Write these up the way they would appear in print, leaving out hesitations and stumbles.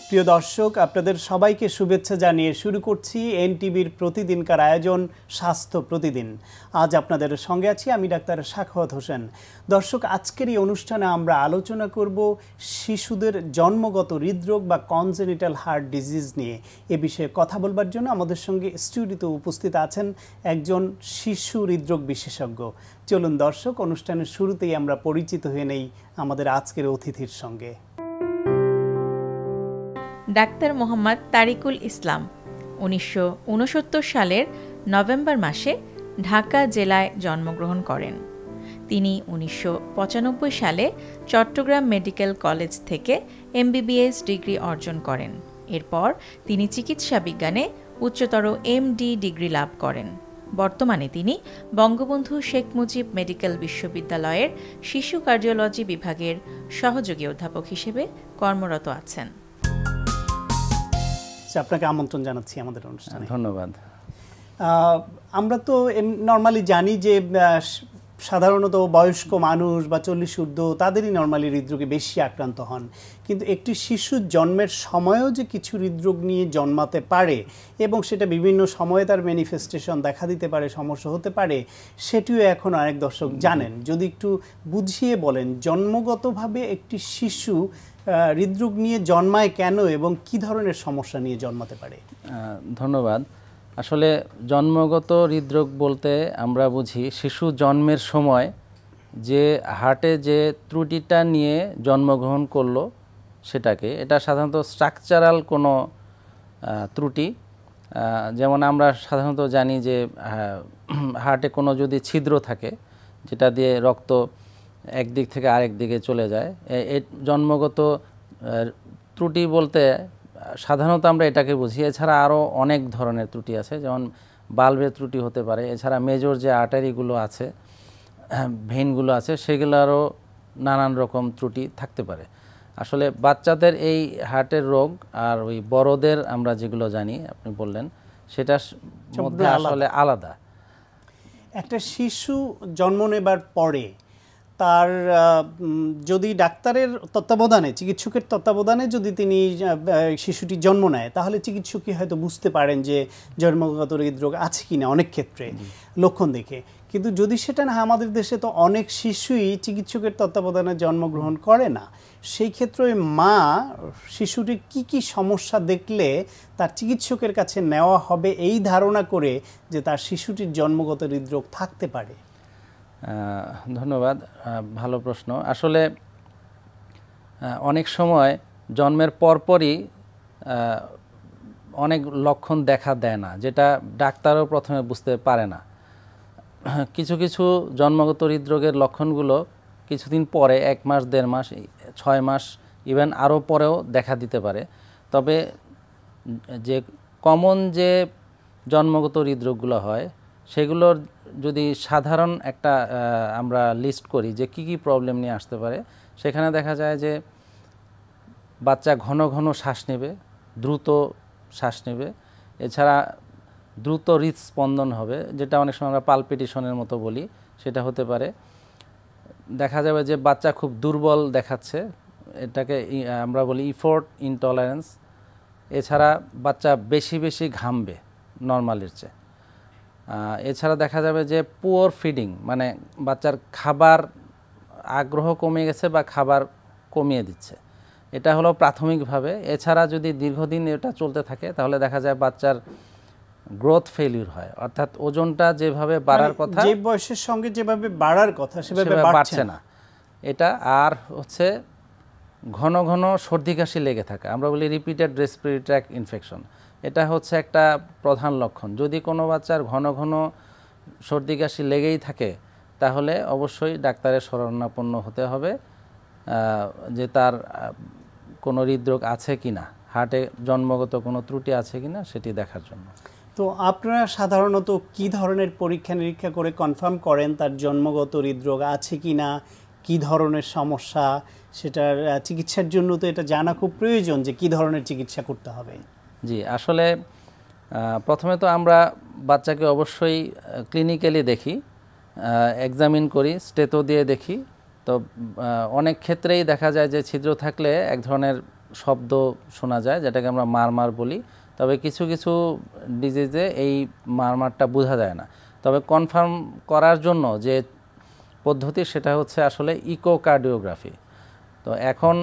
প্রিয় দর্শক, আপনাদের সবাইকে শুভেচ্ছা জানিয়ে শুরু করছি এনটিভির প্রতিদিনকার আয়োজন স্বাস্থ্য প্রতিদিন। আজ আপনাদের সঙ্গে আছি আমি ডাক্তার সাখাওয়াত হোসেন। দর্শক, আজকের এই অনুষ্ঠানে আমরা আলোচনা করব শিশুদের জন্মগত হৃদরোগ বা কনজেনিটাল হার্ট ডিজিজ নিয়ে। এ বিষয়ে কথা বলবার জন্য আমাদের সঙ্গে স্টুডিওতে উপস্থিত আছেন একজন শিশু হৃদরোগ বিশেষজ্ঞ। চলুন দর্শক, অনুষ্ঠানের শুরুতেই আমরা পরিচিত হয়ে নেই আমাদের আজকের অতিথির সঙ্গে। ডাক্তার মোহাম্মদ তারিকুল ইসলাম 1969 সালের নভেম্বর মাসে ঢাকা জেলায় জন্মগ্রহণ করেন। তিনি 1995 সালে চট্টগ্রাম মেডিকেল কলেজ থেকে MBBS ডিগ্রি অর্জন করেন। এরপর তিনি চিকিৎসা বিজ্ঞানে উচ্চতর MD ডিগ্রি লাভ করেন। বর্তমানে তিনি বঙ্গবন্ধু শেখ মুজিব মেডিকেল বিশ্ববিদ্যালয়ের শিশু কার্ডিওলজি বিভাগের সহযোগী অধ্যাপক হিসেবে কর্মরত আছেন। আপনাকে আমন্ত্রণ জানাচ্ছি আমাদের অনুষ্ঠানে। ধন্যবাদ। আমরা তো নর্মালি জানি যে সাধারণত বয়স্ক মানুষ বা 40 ঊর্ধ্ব তাদেরই নর্মালি হৃদরোগে বেশি আক্রান্ত হন, কিন্তু একটি শিশুর জন্মের সময়ও যে কিছু হৃদরোগ নিয়ে জন্মাতে পারে এবং সেটা বিভিন্ন সময়ে তার ম্যানিফেস্টেশন দেখা দিতে পারে, সমস্যা হতে পারে, সেটিও এখন অনেক দর্শক জানেন। যদি একটু বুঝিয়ে বলেন, জন্মগতভাবে একটি শিশু হৃদরোগ নিয়ে জন্মায় কেন এবং কি ধরনের সমস্যা নিয়ে জন্মাতে পারে? ধন্যবাদ। আসলে জন্মগত হৃদরোগ বলতে আমরা বুঝি শিশু জন্মের সময় যে হার্টে যে ত্রুটিটা নিয়ে জন্মগ্রহণ করলো সেটাকে, এটা সাধারণত স্ট্রাকচারাল কোনো ত্রুটি। যেমন আমরা সাধারণত জানি যে হার্টে কোনো যদি ছিদ্র থাকে যেটা দিয়ে রক্ত একদিক থেকে আরেক দিকে চলে যায়, জন্মগত ত্রুটি বলতে সাধারণত আমরা এটাকে বুঝি। এছাড়া আরও অনেক ধরনের ত্রুটি আছে, যেমন বাল্বের ত্রুটি হতে পারে। এছাড়া মেজর যে আর্টারিগুলো আছে, ভেইনগুলো আছে, সেগুলোরও নানান রকম ত্রুটি থাকতে পারে। আসলে বাচ্চাদের এই হার্টের রোগ আর ওই বড়দের আমরা যেগুলো জানি আপনি বললেন সেটার মধ্যে আসলে আলাদা। একটা শিশু জন্ম নেবার পরে তার যদি ডাক্তারের তত্ত্বাবধানে, চিকিৎসকের তত্ত্বাবধানে যদি তিনি শিশুটি জন্ম নেয়, তাহলে চিকিৎসকই হয়তো বুঝতে পারেন যে জন্মগত হৃদরোগ আছে কিনা অনেক ক্ষেত্রে লক্ষণ দেখে। কিন্তু যদি সেটা না, আমাদের দেশে তো অনেক শিশুই চিকিৎসকের তত্ত্বাবধানে জন্মগ্রহণ করে না। সেই ক্ষেত্রে মা শিশুটির কি কি সমস্যা দেখলে তার চিকিৎসকের কাছে নেওয়া হবে এই ধারণা করে যে তার শিশুটির জন্মগত হৃদরোগ থাকতে পারে? ধন্যবাদ, ভালো প্রশ্ন। আসলে অনেক সময় জন্মের পরপরই অনেক লক্ষণ দেখা দেয় না, যেটা ডাক্তারও প্রথমে বুঝতে পারে না। কিছু কিছু জন্মগত হৃদরোগের লক্ষণগুলো কিছুদিন পরে, 1 মাস, 1.5 মাস, 6 মাস, ইভেন আরও পরেও দেখা দিতে পারে। তবে যে কমন যে জন্মগত হৃদরোগগুলো হয় সেগুলোর যদি সাধারণ একটা আমরা লিস্ট করি যে কি কি প্রবলেম নিয়ে আসতে পারে, সেখানে দেখা যায় যে বাচ্চা ঘন ঘন শ্বাস নেবে, দ্রুত শ্বাস নেবে। এছাড়া দ্রুত হৃদস্পন্দন হবে, যেটা অনেক সময় আমরা পালপিটেশনের মতো বলি, সেটা হতে পারে। দেখা যাবে যে বাচ্চা খুব দুর্বল দেখাচ্ছে, এটাকে আমরা বলি ইফোর্ট ইনটলারেন্স। এছাড়া বাচ্চা বেশি বেশি ঘামবে নর্মালের চেয়ে। এছাড়া দেখা যাবে যে পুয়ার ফিডিং, মানে বাচ্চার খাবার আগ্রহ কমে গেছে বা খাবার কমিয়ে দিচ্ছে, এটা হলো প্রাথমিকভাবে। এছাড়া যদি দীর্ঘদিন এটা চলতে থাকে তাহলে দেখা যায় বাচ্চার গ্রোথ ফেলিউর হয়, অর্থাৎ ওজনটা যেভাবে বাড়ার কথা, যে বয়সের সঙ্গে যেভাবে বাড়ার কথা সেভাবে বাড়ছে না। এটা আর হচ্ছে ঘন ঘন সর্দি কাশি লেগে থাকা, আমরা বলি রিপিটেড রেসপিরেটরি ট্র্যাক্ট ইনফেকশন, এটা হচ্ছে একটা প্রধান লক্ষণ। যদি কোনো বাচ্চার ঘন ঘন সর্দি কাশি লেগেই থাকে তাহলে অবশ্যই ডাক্তারের শরণাপন্ন হতে হবে যে তার কোনো হৃদরোগ আছে কিনা, হার্টে জন্মগত কোনো ত্রুটি আছে কিনা সেটি দেখার জন্য। তো আপনারা সাধারণত কি ধরনের পরীক্ষা নিরীক্ষা করে কনফার্ম করেন তার জন্মগত হৃদরোগ আছে কিনা, কি ধরনের সমস্যা, সেটার চিকিৎসার জন্য তো এটা জানা খুব প্রয়োজন যে কি ধরনের চিকিৎসা করতে হবে? জি, আসলে প্রথমে তো আমরা বাচ্চাকে অবশ্যই ক্লিনিক্যালি দেখি, এক্সামিন করি, স্টেথো দিয়ে দেখি। তো অনেক ক্ষেত্রেই দেখা যায় যে ছিদ্র থাকলে এক ধরনের শব্দ শোনা যায়, যেটাকে আমরা মারমার বলি। তবে কিছু কিছু ডিজিজে এই মারমারটা বোঝা যায় না। তবে কনফার্ম করার জন্য যে পদ্ধতি সেটা হচ্ছে আসলে ইকোকার্ডিওগ্রাফি। তো এখন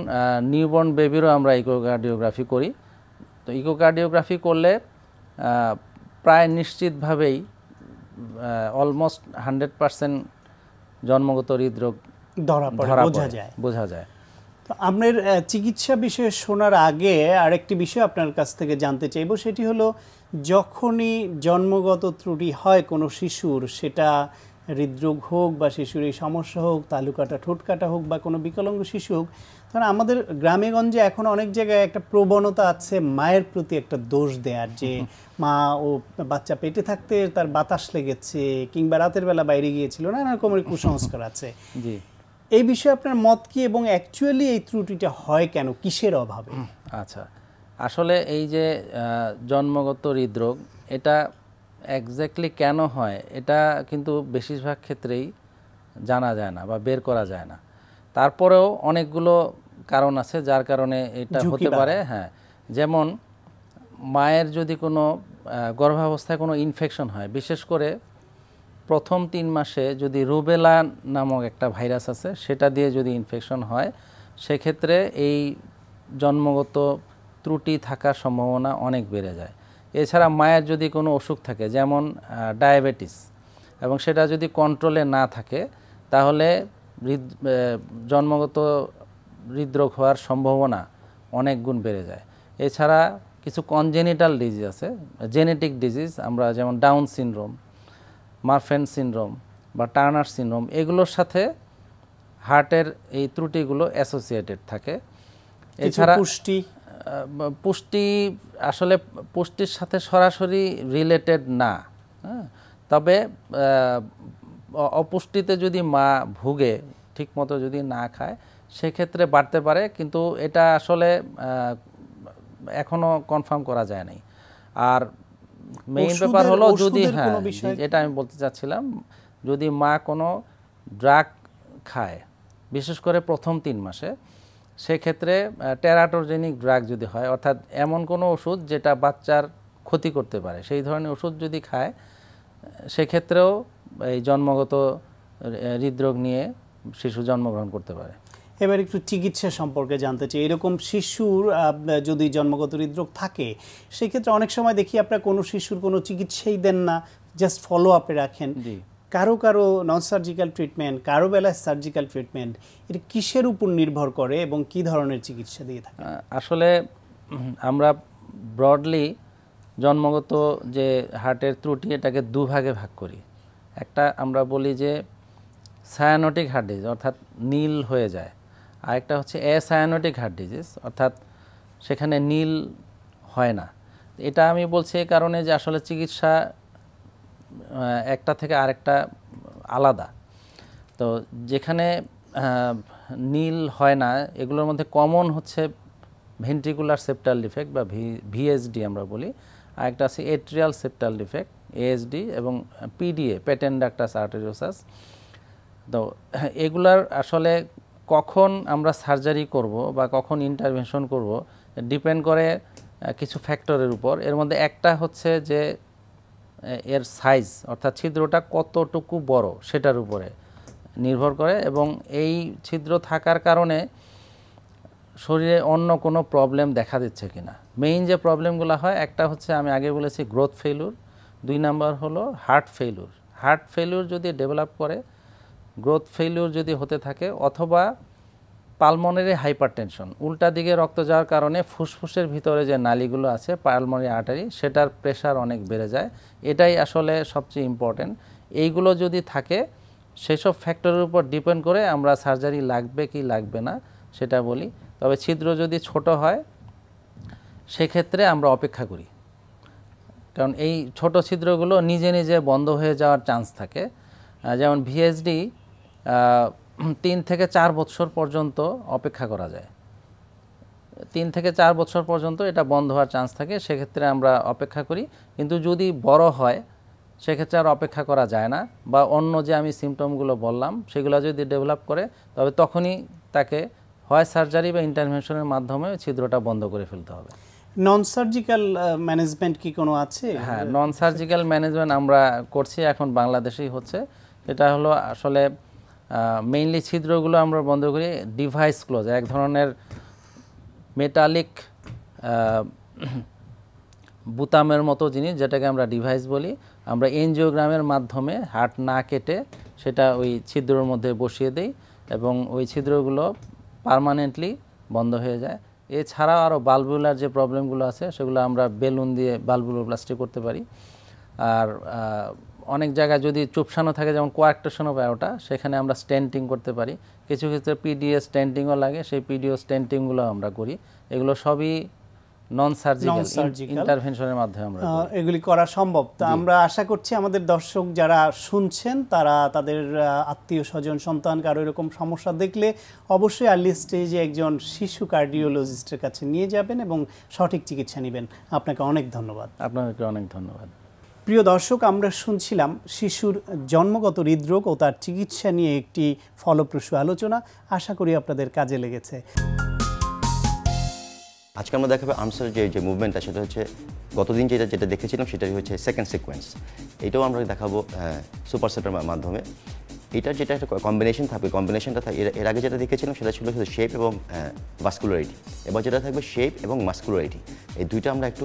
নিউবর্ন বেবিরও আমরা ইকোকার্ডিওগ্রাফি করি। তো ইকোকার্ডিওগ্রাফি করলে প্রায় নিশ্চিতভাবেই অলমোস্ট 100% জন্মগত হৃদরোগ ধরা পড়ে, বোঝা যায়। তো আপনার চিকিৎসা বিষয়ে শোনার আগে আরেকটি বিষয় আপনার কাছ থেকে জানতে চাইব, সেটি হলো যখনই জন্মগত ত্রুটি হয় কোনো শিশুর, সেটা হৃদরোগ হোক বা শিশুর এই সমস্যা হোক, তালুকাটা ঠোঁটকাটা হোক বা কোনো বিকলাঙ্গ শিশু হোক, কারণ আমাদের গ্রামেগঞ্জে এখন অনেক জায়গায় একটা প্রবণতা আছে মায়ের প্রতি একটা দোষ দেওয়ার, যে মা ও বাচ্চা পেটে থাকতে তার বাতাস লেগেছে কিংবা রাতের বেলা বাইরে গিয়েছিল, নানা রকমের কুসংস্কার আছে। জি, এই বিষয়ে আপনার মত কি, এবং অ্যাকচুয়ালি এই ত্রুটিটা হয় কেন, কিসের অভাবে? আচ্ছা, আসলে এই যে জন্মগত হৃদরোগ, এটা এক্স্যাক্টলি কেন হয় এটা কিন্তু বেশিরভাগ ক্ষেত্রেই জানা যায় না বা বের করা যায় না। তারপরেও অনেকগুলো কারণ আছে যার কারণে এটা হতে পারে। হ্যাঁ, যেমন মায়ের যদি কোনো গর্ভাবস্থায় কোনো ইনফেকশন হয়, বিশেষ করে প্রথম 3 মাসে যদি রুবেলা নামক একটা ভাইরাস আছে সেটা দিয়ে যদি ইনফেকশন হয়, সেক্ষেত্রে এই জন্মগত ত্রুটি থাকার সম্ভাবনা অনেক বেড়ে যায়। এছাড়া মায়ের যদি কোনো অসুখ থাকে, যেমন ডায়াবেটিস, এবং সেটা যদি কন্ট্রোলে না থাকে, তাহলে জন্মগত হৃদরোগ হওয়ার সম্ভাবনা অনেক গুণ বেড়ে যায়। এছাড়া কিছু কনজেনিটাল ডিজিজ আছে, জেনেটিক ডিজিজ, আমরা যেমন ডাউন সিনড্রোম, মারফেন সিনড্রোম বা টার্নার সিনড্রোম, এগুলোর সাথে হার্টের এই ত্রুটিগুলো অ্যাসোসিয়েটেড থাকে। এছাড়া পুষ্টি আসলে পুষ্টির সাথে সরাসরি রিলেটেড না, তবে অপুষ্টিতে যদি মা ভুগে, ঠিকমতো যদি না খায়, সেক্ষেত্রে বাড়তে পারে, কিন্তু এটা আসলে এখনো কনফার্ম করা যায় নাই। আর মেইন ব্যাপার হলো যদি, হ্যাঁ এটা আমি বলতে চাচ্ছিলাম, যদি মা কোনো ড্রাগ খায়, বিশেষ করে প্রথম 3 মাসে, সেক্ষেত্রে টেরাটোজেনিক ড্রাগ যদি হয়, অর্থাৎ এমন কোনো ওষুধ যেটা বাচ্চার ক্ষতি করতে পারে, সেই ধরনের ওষুধ যদি খায়, সেক্ষেত্রেও এই জন্মগত হৃদরোগ নিয়ে শিশু জন্মগ্রহণ করতে পারে। এবার একটু চিকিৎসা সম্পর্কে জানতে চাই। এরকম শিশুর যদি জন্মগত হৃদরোগ থাকে, সেক্ষেত্রে অনেক সময় দেখি আপনারা কোনো শিশুর কোনো চিকিৎসাই দেন না, জাস্ট ফলো আপে রাখেন। কারো কারো নন সার্জিক্যাল ট্রিটমেন্ট, কারো বেলায় সার্জিক্যাল ট্রিটমেন্ট, এটা কিসের উপর নির্ভর করে এবং কি ধরনের চিকিৎসা দিয়ে থাকে? আসলে আমরা ব্রডলি জন্মগত যে হার্টের ত্রুটি, এটাকে 2 ভাগে ভাগ করি। একটা আমরা বলি যে সায়ানোটিক হার্ট ডিজিজ, অর্থাৎ নীল হয়ে যায়। আরেকটা হচ্ছে অ্যাসায়ানোটিক হার্ট ডিজিজ, অর্থাৎ সেখানে নীল হয় না। এটা আমি বলছি এই কারণে যে আসলে চিকিৎসা একটা থেকে আরেকটা আলাদা। তো যেখানে নীল হয় না, এগুলোর মধ্যে কমন হচ্ছে ভেন্ট্রিকুলার সেপ্টাল ডিফেক্ট বা ভিএসডি আমরা বলি, আরেকটা আছে এট্রিয়াল সেপ্টাল ডিফেক্ট এএসডি, এবং পিডিএ প্যাটেন্ট ডাক্টাস আর্টেরিওসাস। তো এগুলার আসলে কখন আমরা সার্জারি করব বা কখন ইন্টারভেনশন করব ডিপেন্ড করে কিছু ফ্যাক্টরের উপর। এর মধ্যে একটা হচ্ছে যে এর সাইজ, অর্থাৎ ছিদ্রটা কতটুকু বড় সেটার উপরে নির্ভর করে, এবং এই ছিদ্র থাকার কারণে শরীরে অন্য কোনো প্রবলেম দেখা দিচ্ছে কিনা। মেইন যে প্রবলেমগুলো হয়, একটা হচ্ছে আমি আগে বলেছি গ্রোথ ফেইলুর, 2 নাম্বার হলো হার্ট ফেইলুর। হার্ট ফেইলুর যদি ডেভেলপ করে, গ্রোথ ফেইলুর যদি হতে থাকে, অথবা পালমোনারি হাইপারটেনশন, উল্টা দিকে রক্ত যাওয়ার কারণে ফুসফুসের ভিতরে যে নালীগুলো আছে পালমোনারি আর্টারি, সেটার প্রেশার অনেক বেড়ে যায়। এটাই আসলে সবচেয়ে ইম্পর্টেন্ট। এইগুলো যদি থাকে, সেসব ফ্যাক্টরের উপর ডিপেন্ড করে আমরা সার্জারি লাগবে কি লাগবে না সেটা বলি। তবে ছিদ্র যদি ছোট হয়, সেক্ষেত্রে আমরা অপেক্ষা করি, কারণ এই ছোট ছিদ্রগুলো নিজে নিজে বন্ধ হয়ে যাওয়ার চান্স থাকে। যেমন ভিএসডি 3 থেকে 4 বছর পর্যন্ত অপেক্ষা করা যায়। 3 থেকে 4 বছর পর্যন্ত এটা বন্ধ হওয়ার চান্স থাকে, সেক্ষেত্রে আমরা অপেক্ষা করি। কিন্তু যদি বড় হয়, সেক্ষেত্রে আর অপেক্ষা করা যায় না, বা অন্য যে আমি সিমটমগুলো বললাম সেগুলো যদি ডেভেলপ করে, তবে তখনই তাকে হয় সার্জারি বা ইন্টারভেনশনের মাধ্যমে ছিদ্রটা বন্ধ করে ফেলতে হবে। নন সার্জিক্যাল ম্যানেজমেন্ট কি কোনো আছে? হ্যাঁ, নন সার্জিক্যাল ম্যানেজমেন্ট আমরা করছি, এখন বাংলাদেশেই হচ্ছে। এটা হলো আসলে মেইনলি ছিদ্রগুলো আমরা বন্ধ করি ডিভাইস ক্লোজ, এক ধরনের মেটালিক বুতামের মতো জিনিস যেটাকে আমরা ডিভাইস বলি। আমরা এনজিওগ্রামের মাধ্যমে হার্ট না কেটে সেটা ওই ছিদ্রের মধ্যে বসিয়ে দেই এবং ওই ছিদ্রগুলো পার্মানেন্টলি বন্ধ হয়ে যায়। এছাড়াও আরও বালভুলার যে প্রবলেমগুলো আছে সেগুলো আমরা বেলুন দিয়ে বালভুলোপ্লাস্টি করতে পারি। আর অনেক জায়গায় যদি চুপসানো থাকে, যেমন কোয়ার্কটেশন অফ অ্যাওর্টা, সেখানে আমরা স্টেন্টিং করতে পারি। কিছু ক্ষেত্রে পিডিএ স্টেন্টিংও লাগে, সেই পিডিও স্টেন্টিংগুলো আমরা করি। এগুলো সবই নন সার্জিক্যাল ইন্টারভেনশনের মাধ্যমে আমরা এগুলি করা সম্ভব। তো আমরা আশা করছি আমাদের দর্শক যারা শুনছেন তারা তাদের আত্মীয় স্বজন সন্তান কারো এরকম সমস্যা দেখলে অবশ্যই আর্লি স্টেজে একজন শিশু কার্ডিওলজিস্টের কাছে নিয়ে যাবেন এবং সঠিক চিকিৎসা নেবেন। আপনাকে অনেক ধন্যবাদ। আপনাকে অনেক ধন্যবাদ। প্রিয় দর্শক, আমরা শুনছিলাম শিশুর জন্মগত হৃদরোগ ও তার চিকিৎসা নিয়ে একটি ফলপ্রসূ আলোচনা। আশা করি আপনাদের কাজে লেগেছে। আজকে আমরা দেখাবো আর্মসের যে মুভমেন্টটা, সেটা হচ্ছে গতদিন যেটা দেখেছিলাম সেটাই হচ্ছে সেকেন্ড সিকোয়েন্স। এটাও আমরা দেখাবো সুপারসেটের মাধ্যমে। এটার যেটা একটা কম্বিনেশন থাকবে, কম্বিনেশনটা এর আগে যেটা দেখেছিলাম সেটা ছিল শেপ এবং ভাস্কুলারিটি। এবার যেটা থাকবে শেপ এবং মাস্কুলারিটি, এই দুইটা আমরা একটু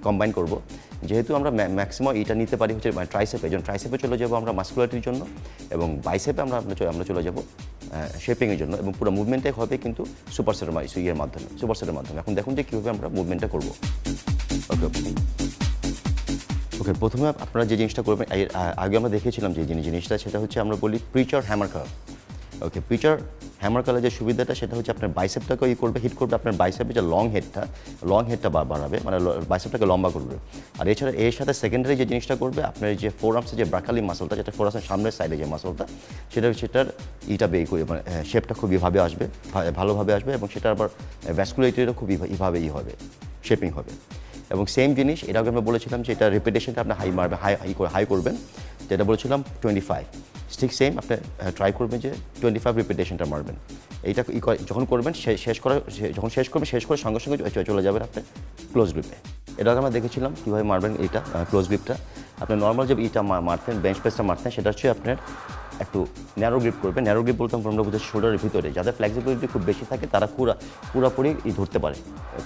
কম্বাইন করব। যেহেতু আমরা ম্যাক্সিমাম এটা নিতে পারি হচ্ছে ট্রাইসেপে, যখন ট্রাইসেপে চলে যাবো আমরা মাস্কুলারিটির জন্য, এবং বাইসেপে আমরা চলে যাব শেপিংয়ের জন্য, এবং পুরো মুভমেন্টটাই হবে কিন্তু সুপারসেটের মাধ্যমে। এখন দেখুন যে কীভাবে আমরা মুভমেন্টটা করবো। ওকে, প্রথমে আপনারা যে জিনিসটা করবেন, আগে আমরা দেখেছিলাম যে জিনিসটা, সেটা হচ্ছে আমরা বলি প্রিচার হ্যামার কার্ল। ওকে, প্রিচার হ্যামার কার্লের যে সুবিধাটা সেটা হচ্ছে আপনার বাইসেপটাকে হিট করবে, আপনার বাইসেপের যে লং হেডটা বাড়াবে, মানে বাইসেপটাকে লম্বা করবে। আর এছাড়া এর সাথে সেকেন্ডারি যে জিনিসটা করবে, আপনার যে ফোর আর্মসের যে ব্রাকালি মাসলটা, যেটা ফোর আর্মসের সামনের সাইডে যে মাসলটা, সেটার মানে শেপটা খুব ভালোভাবে আসবে, এবং সেটা আবার ভ্যাসকুলারিটিরও খুব হবে, শেপিং হবে। এবং সেম জিনিস এর আগে আমরা বলেছিলাম যে এটা রিপিটেশনটা আপনি হাই করবেন, যেটা বলেছিলাম 25। ঠিক সেম আপনি ট্রাই করবেন যে 25 রিপিটেশনটা মারবেন। এইটা যখন করবেন শেষ করে সঙ্গে সঙ্গে চলে যাবেন আপনি ক্লোজ গ্রিপে। এটা আমরা দেখেছিলাম কীভাবে মারবেন এইটা ক্লোজ গ্রিপটা। আপনি নর্মাল যে ইটা মারতেন, বেঞ্চ প্রেসটা মারতেন, সেটা হচ্ছে আপনার একটু ন্যারো গ্রিপ করবে। ন্যারো গ্রিপ বলতে আমরা বুঝি শোল্ডারের ভিতরে, যাদের ফ্লেক্সিবিলিটি খুব বেশি থাকে তারা পুরোপুরি ধরতে পারে,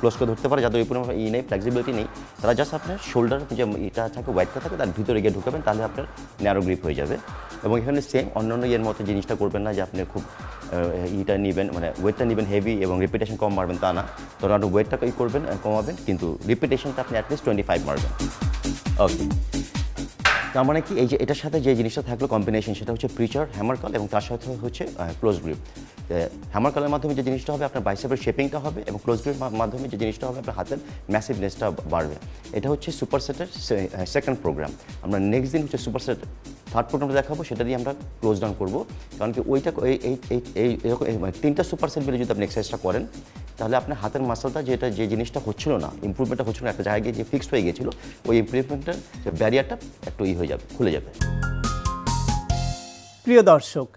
ক্লোজ করে ধরতে পারে। যাদের ওই পরিমাণ নেই, ফ্লেক্সিবিলিটি নেই, তারা জাস্ট আপনার শোল্ডার যে এটা থাকে, ওয়েটটা থাকে, তার ভিতরে গিয়ে ঢুকাবেন, তাহলে আপনার ন্যারো গ্রিপ হয়ে যাবে। এবং এখানে সেম অন্যান্য এর মতো জিনিসটা করবেন না যে আপনি খুব ওয়েটটা নেবেন হেভি এবং রিপিটেশন কম মারবেন, তা না। তখন আপনি ওয়েটটাকে কমাবেন, কিন্তু রিপিটেশনটা আপনি অ্যাটলিস্ট 25 মারবেন। ওকে, তার মানে কি, এই যে এটার সাথে যে জিনিসটা থাকলো কম্বিনেশন, সেটা হচ্ছে প্রিচার হ্যামার কার্ল, এবং তার সাথে হচ্ছে ক্লোজ গ্রিপ। হ্যামার কার্লের মাধ্যমে যে জিনিসটা হবে আপনার বাইসেপের শেপিংটা হবে, এবং ক্লোজ গ্রিপের মাধ্যমে যে জিনিসটা হবে আপনার হাতের ম্যাসিভনেসটা বাড়বে। এটা হচ্ছে সুপারসেটের সেকেন্ড প্রোগ্রাম। আমরা নেক্সট দিন হচ্ছে সুপারসেট থার্ড প্রোগ্রামটা দেখাবো, সেটা দিয়ে আমরা ক্লোজ ডাউন করবো। কারণ কি ওইটা এরকম 3টা সুপারসেট মিলে যদি আপনি এক্সারসাইজটা করেন, তাহলে আপনার হাতের মাসলটা যে জিনিসটা হচ্ছিল না, ইমপ্রুভমেন্টটা হচ্ছিল না, একটা জায়গায় যে ফিক্সড হয়ে গেছিলো, ওই ইমপ্রুভমেন্টের যে ব্যারিয়ারটা একটু খুলে যাবে। প্রিয় দর্শক,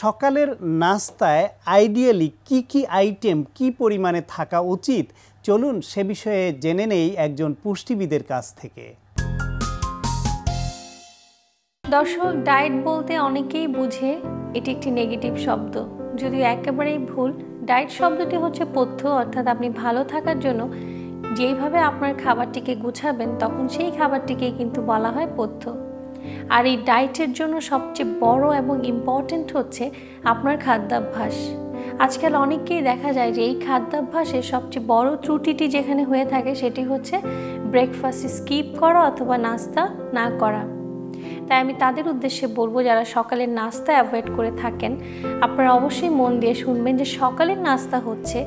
সকালের নাস্তায় আইডিয়ালি কি আইটেম কি পরিমাণে থাকা উচিত, চলুন সে বিষয়ে জেনে নেই একজন পুষ্টিবিদের কাছ থেকে। দর্শক, ডায়েট বলতে অনেকেই বুঝে এটি একটি নেগেটিভ শব্দ, যদিও একেবারেই ভুল। ডায়েট শব্দটি হচ্ছে পথ্য, অর্থাৎ আপনি ভালো থাকার জন্য যেইভাবে আপনার খাবারটিকে গুছাবেন, তখন সেই খাবারটিকেই কিন্তু বলা হয় পথ্য। আর এই ডায়েটের জন্য সবচেয়ে বড় এবং ইম্পর্ট্যান্ট হচ্ছে আপনার খাদ্যাভ্যাস। আজকাল অনেককেই দেখা যায় যে এই খাদ্যাভ্যাসের সবচেয়ে বড় ত্রুটিটি যেখানে হয়ে থাকে, সেটি হচ্ছে ব্রেকফাস্ট স্কিপ করা অথবা নাস্তা না করা। তাই আমি তাদের উদ্দেশ্যে বলবো, যারা সকালের নাস্তা অ্যাভয়েড করে থাকেন, আপনারা অবশ্যই মন দিয়ে শুনবেন যে সকালের নাস্তা হচ্ছে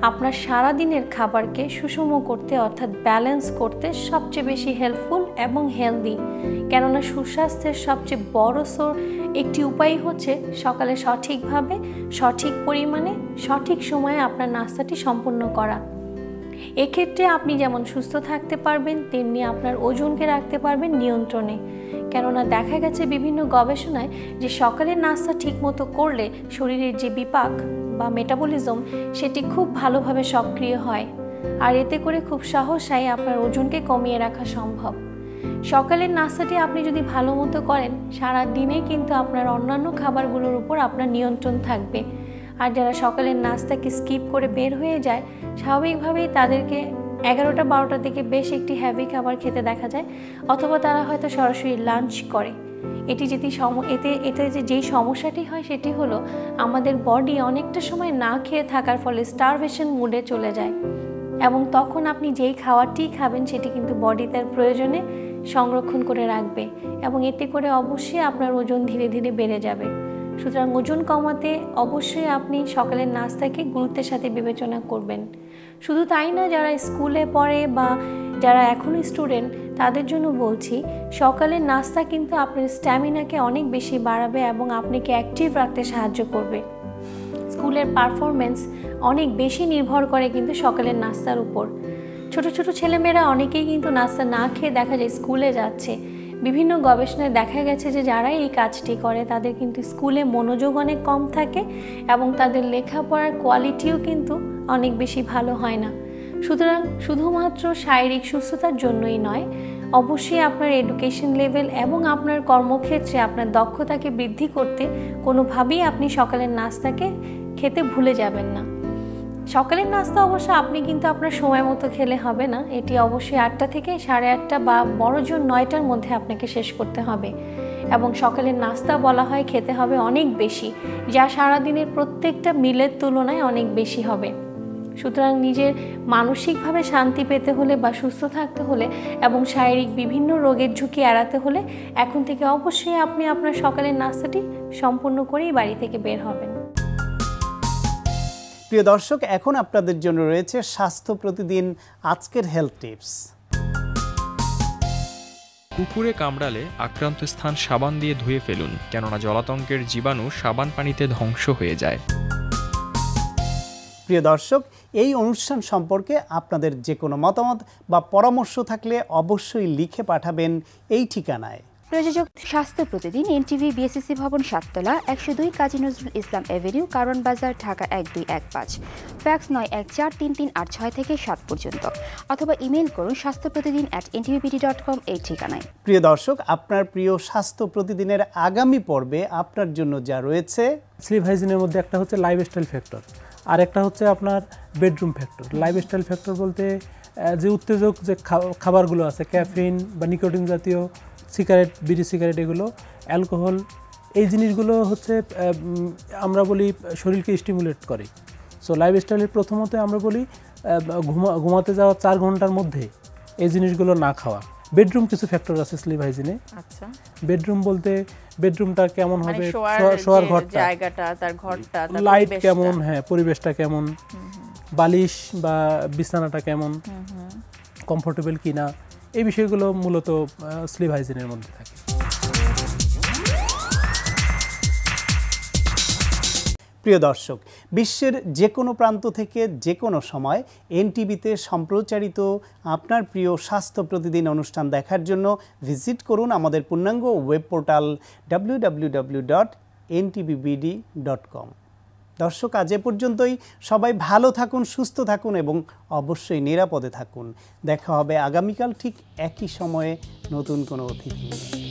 আপনার সারাদিনের খাবারকে সুষম করতে, অর্থাৎ ব্যালেন্স করতে সবচেয়ে বেশি হেল্পফুল এবং হেলদি। কেননা সুস্বাস্থ্যের সবচেয়ে বড় একটি উপায় হচ্ছে সকালে সঠিকভাবে, সঠিক পরিমাণে, সঠিক সময়ে আপনার নাস্তাটি সম্পূর্ণ করা। এক্ষেত্রে আপনি যেমন সুস্থ থাকতে পারবেন, তেমনি আপনার ওজনকে রাখতে পারবেন নিয়ন্ত্রণে। কেননা দেখা গেছে বিভিন্ন গবেষণায় যে সকালের নাস্তা ঠিকমতো করলে শরীরের যে বিপাক বা মেটাবলিজম সেটি খুব ভালোভাবে সক্রিয় হয়, আর এতে করে খুব সহসাই আপনার ওজনকে কমিয়ে রাখা সম্ভব। সকালের নাস্তাটি আপনি যদি ভালো মতো করেন, সারা দিনে কিন্তু আপনার অন্যান্য খাবারগুলোর উপর আপনার নিয়ন্ত্রণ থাকবে। আর যারা সকালের নাস্তাকে স্কিপ করে বের হয়ে যায়, স্বাভাবিকভাবেই তাদেরকে 11টা-12টার দিকে বেশ একটি হ্যাভি খাবার খেতে দেখা যায়, অথবা তারা হয়তো সরাসরি লাঞ্চ করে। এতে যেই সমস্যাটি হয় সেটি হলো আমাদের বডি অনেকটা সময় না খেয়ে থাকার ফলে স্টারভেশন মুডে চলে যায়, এবং তখন আপনি যেই খাবারটি খাবেন সেটি কিন্তু বডি তার প্রয়োজনে সংরক্ষণ করে রাখবে, এবং এতে করে অবশ্যই আপনার ওজন ধীরে ধীরে বেড়ে যাবে। সুতরাং ওজন কমাতে অবশ্যই আপনি সকালের নাস্তাকে গুরুত্বের সাথে বিবেচনা করবেন। শুধু তাই না, যারা স্কুলে পড়ে বা যারা এখনও স্টুডেন্ট তাদের জন্য বলছি, সকালের নাস্তা কিন্তু আপনার স্ট্যামিনাকে অনেক বেশি বাড়াবে এবং আপনাকে অ্যাক্টিভ রাখতে সাহায্য করবে। স্কুলের পারফরমেন্স অনেক বেশি নির্ভর করে কিন্তু সকালের নাস্তার উপর। ছোট ছোট ছেলেমেয়েরা অনেকেই কিন্তু নাস্তা না খেয়ে দেখা যায় স্কুলে যাচ্ছে। বিভিন্ন গবেষণায় দেখা গেছে যে যারা এই কাজটি করে তাদের কিন্তু স্কুলে মনোযোগ অনেক কম থাকে এবং তাদের লেখাপড়ার কোয়ালিটিও কিন্তু অনেক বেশি ভালো হয় না। সুতরাং শুধুমাত্র শারীরিক সুস্থতার জন্যই নয়, অবশ্যই আপনার এডুকেশন লেভেল এবং আপনার কর্মক্ষেত্রে আপনার দক্ষতাকে বৃদ্ধি করতে কোনোভাবেই আপনি সকালের নাস্তাকে খেতে ভুলে যাবেন না। সকালের নাস্তা অবশ্য আপনি কিন্তু আপনার সময় মতো খেলে হবে না, এটি অবশ্যই 8টা থেকে 8:30 বা বড়জোর 9টার মধ্যে আপনাকে শেষ করতে হবে। এবং সকালের নাস্তা বলা হয় খেতে হবে অনেক বেশি, যা সারাদিনের প্রত্যেকটা মিলের তুলনায় অনেক বেশি হবে। সুতরাং নিজের মানসিকভাবে শান্তি পেতে হলে বা সুস্থ থাকতে হলে এবং শারীরিক বিভিন্ন রোগের ঝুঁকি এড়াতে হলে এখন থেকে অবশ্যই আপনি আপনার সকালের নাস্তাটি সম্পূর্ণ করেই বাড়ি থেকে বের হবেন। প্রিয় দর্শক, এখন আপনাদের জন্য রয়েছে স্বাস্থ্য প্রতিদিন আজকের হেলথ টিপস। কুকুরে কামড়ালে আক্রান্ত স্থান সাবান দিয়ে ধুয়ে ফেলুন, কেননা জলাতঙ্কের জীবাণু সাবান পানিতে ধ্বংস হয়ে যায়। প্রিয় দর্শক, এই অনুষ্ঠান সম্পর্কে আপনাদের যে কোনো মতামত বা পরামর্শ থাকলে অবশ্যই লিখে পাঠাবেন এই ঠিকানায়। প্রযোজক স্বাস্থ্য প্রতিদিন, এনটিভি, বিএসসি ভবন, 7 তলা, 102 কাজী নজরুল ইসলাম এভিনিউ, কারণ বাজার, ঢাকা 1215। ফ্যাক্স 914338 থেকে 7 পর্যন্ত, অথবা ইমেইল করুন স্বাস্থ্যপ্রতিদিন@ntvbd.com এই ঠিকানায়। প্রিয় দর্শক, আপনার প্রিয় স্বাস্থ্য প্রতিদিনের আগামী পর্বে আপনার জন্য যা রয়েছে, স্লিপ হাইজিনের মধ্যে একটা হচ্ছে লাইফস্টাইল ফ্যাক্টর, আর একটা হচ্ছে আপনার বেডরুম ফ্যাক্টর। লাইফস্টাইল ফ্যাক্টর বলতে যে উত্তেজক যে খাবারগুলো আছে, ক্যাফিন বা নিকোটিন জাতীয় সিগারেট, বিড়ি সিগারেট, এগুলো, অ্যালকোহল, এই জিনিসগুলো হচ্ছে আমরা বলি শরীরকে স্টিমুলেট করে। সো লাইফস্টাইলের প্রথমত আমরা বলি ঘুমাতে যাওয়া 4 ঘন্টার মধ্যে এই জিনিসগুলো না খাওয়া। বেডরুম কিছু ফ্যাক্টর আছে স্লিপ হাইজিনে। আচ্ছা, বেডরুম বলতে বেডরুমটা কেমন হবে, শোয়ার ঘরটা, জায়গাটা, তার ঘরটা, লাইট কেমন, হ্যাঁ, পরিবেশটা কেমন, বালিশ বা বিছানাটা কেমন, কমফোর্টেবল কিনা, এই বিষয়গুলো মূলত স্লিপ হাইজিনের মধ্যে থাকে। প্রিয় দর্শক, বিশ্বের যে কোনো প্রান্ত থেকে যে কোনো সময় এনটিভিতে সম্প্রচারিত আপনার প্রিয় স্বাস্থ্য প্রতিদিন অনুষ্ঠান দেখার জন্য ভিজিট করুন আমাদের পূর্ণাঙ্গ ওয়েব পোর্টাল www.ntvbd.com। দর্শক, আজ এ পর্যন্তই। সবাই ভালো থাকুন, সুস্থ থাকুন এবং অবশ্যই নিরাপদে থাকুন। দেখা হবে আগামীকাল ঠিক একই সময়ে নতুন কোনো অতিথি নিয়ে।